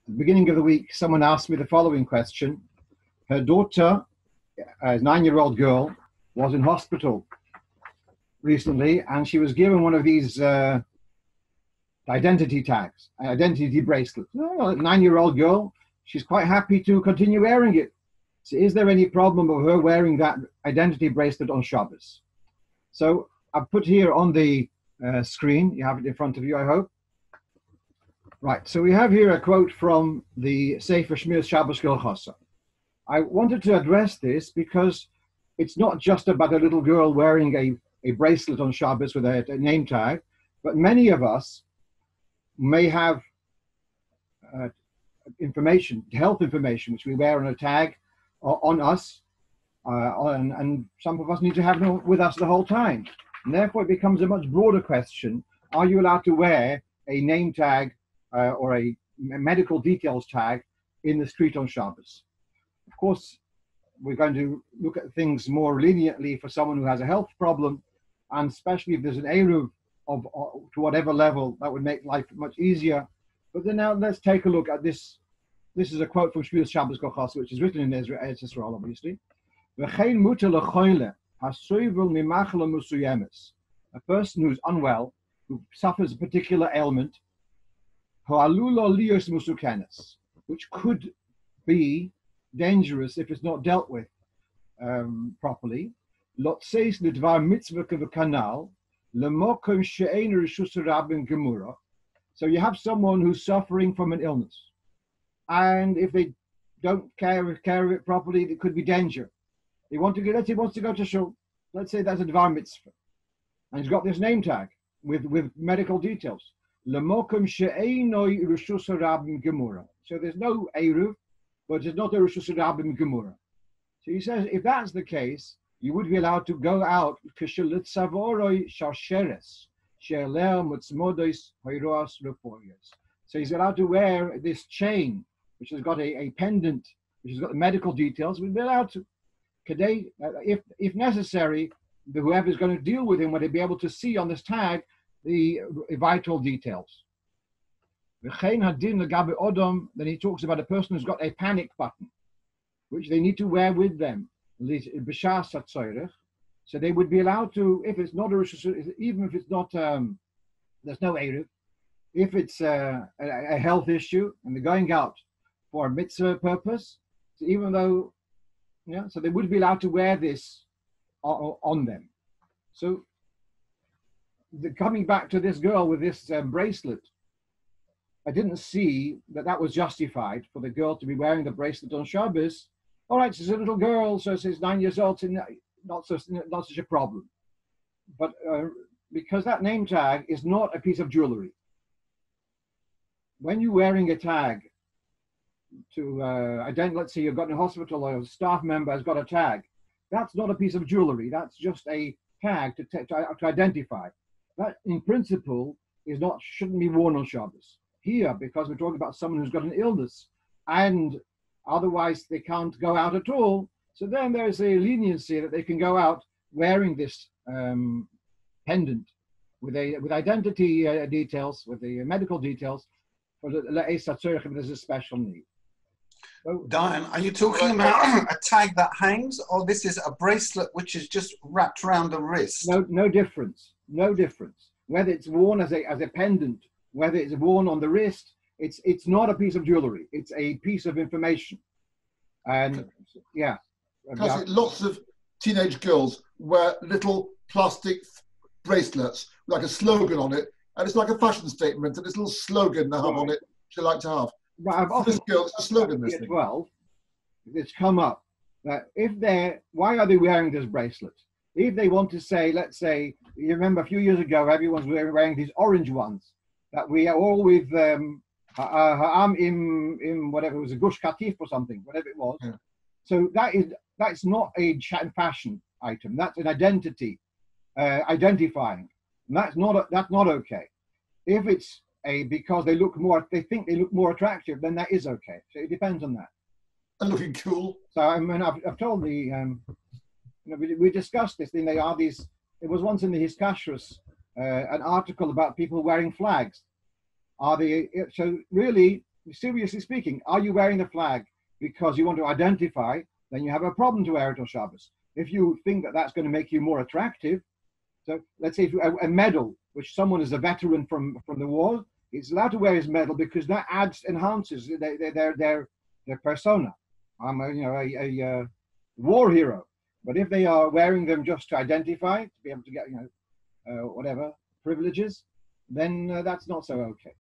the beginning of the week, someone asked me the following question. Her daughter, a 9-year-old girl, was in hospital recently, and she was given one of these identity tags, identity bracelets. Oh, a 9-year-old girl, she's quite happy to continue wearing it. So is there any problem of her wearing that identity bracelet on Shabbos? So I've put here on the screen, you have it in front of you, I hope. Right, so we have here a quote from the Sefer Shmiras Shabbos Gilchasa. I wanted to address this because it's not just about a little girl wearing a bracelet on Shabbos with a name tag, but many of us may have information, health information, which we wear on a tag on us, and some of us need to have it with us the whole time. And therefore, it becomes a much broader question. Are you allowed to wear a name tag or a medical details tag in the street on Shabbos? Of course, we're going to look at things more leniently for someone who has a health problem, and especially if there's an eruv of to whatever level, that would make life much easier. But then now let's take a look at this. This is a quote from Shmiras Shabbos Gilchasa, which is written in Israel, obviously. A person who's unwell, who suffers a particular ailment, which could be dangerous if it's not dealt with properly. So you have someone who's suffering from an illness, and if they don't care of it properly, it could be danger. Let's say he wants to go to shul. Let's say that's a dvar mitzvah, and he's got this name tag with medical details. So there's no eruv, but it's not a reshus rabim gemura. So he says, if that's the case, you would be allowed to go out. So he's allowed to wear this chain, which has got a pendant, which has got the medical details. We'd be allowed to. If necessary, whoever's going to deal with him would be able to see on this tag the vital details. Then he talks about a person who's got a panic button, which they need to wear with them. So they would be allowed to, if it's not even if it's not, there's no eruv, if it's a health issue and they're going out for a mitzvah purpose, so even though, so they would be allowed to wear this on them. So coming back to this girl with this bracelet, I didn't see that was justified for the girl to be wearing the bracelet on Shabbos. All right, she's a little girl, so she's 9 years old, so not such a problem. But because that name tag is not a piece of jewelry. When you're wearing a tag to let's say you've got in a hospital or a staff member has got a tag, that's not a piece of jewelry. That's just a tag to identify. That, in principle, shouldn't be worn on Shabbos. Here, because we're talking about someone who's got an illness and otherwise they can't go out at all. So then there's a leniency that they can go out wearing this pendant with identity details, with the medical details, for there's a special need. So, Diane, are you talking about a tag that hangs, or this is a bracelet which is just wrapped around the wrist? No difference. No difference. Whether it's worn as a pendant, whether it's worn on the wrist, it's not a piece of jewelry. It's a piece of information. And lots of teenage girls wear little plastic bracelets like a slogan on it, and it's like a fashion statement, and this little slogan they have on it they like to have. Right, this girl, it's a slogan. This thing. 12, it's come up that why are they wearing this bracelet? If they want to say, let's say, you remember a few years ago, everyone's wearing these orange ones that we are all with ha'am im whatever, it was a gush katif or something, whatever it was. Yeah. So that's not a fashion item. That's an identity, identifying. And that's not okay. If it's because they think they look more attractive, then that is okay. So it depends on that. And looking cool. So I mean, I've told we discussed this thing. There was once in the Hiskashrus an article about people wearing flags. So really, seriously speaking, are you wearing the flag because you want to identify? Then you have a problem to wear it on Shabbos. If you think that that's going to make you more attractive, so let's say if a medal, which someone is a veteran from the war, is allowed to wear his medal because that enhances their persona. I'm a war hero. But if they are wearing them just to identify, to be able to get whatever privileges, then that's not so okay.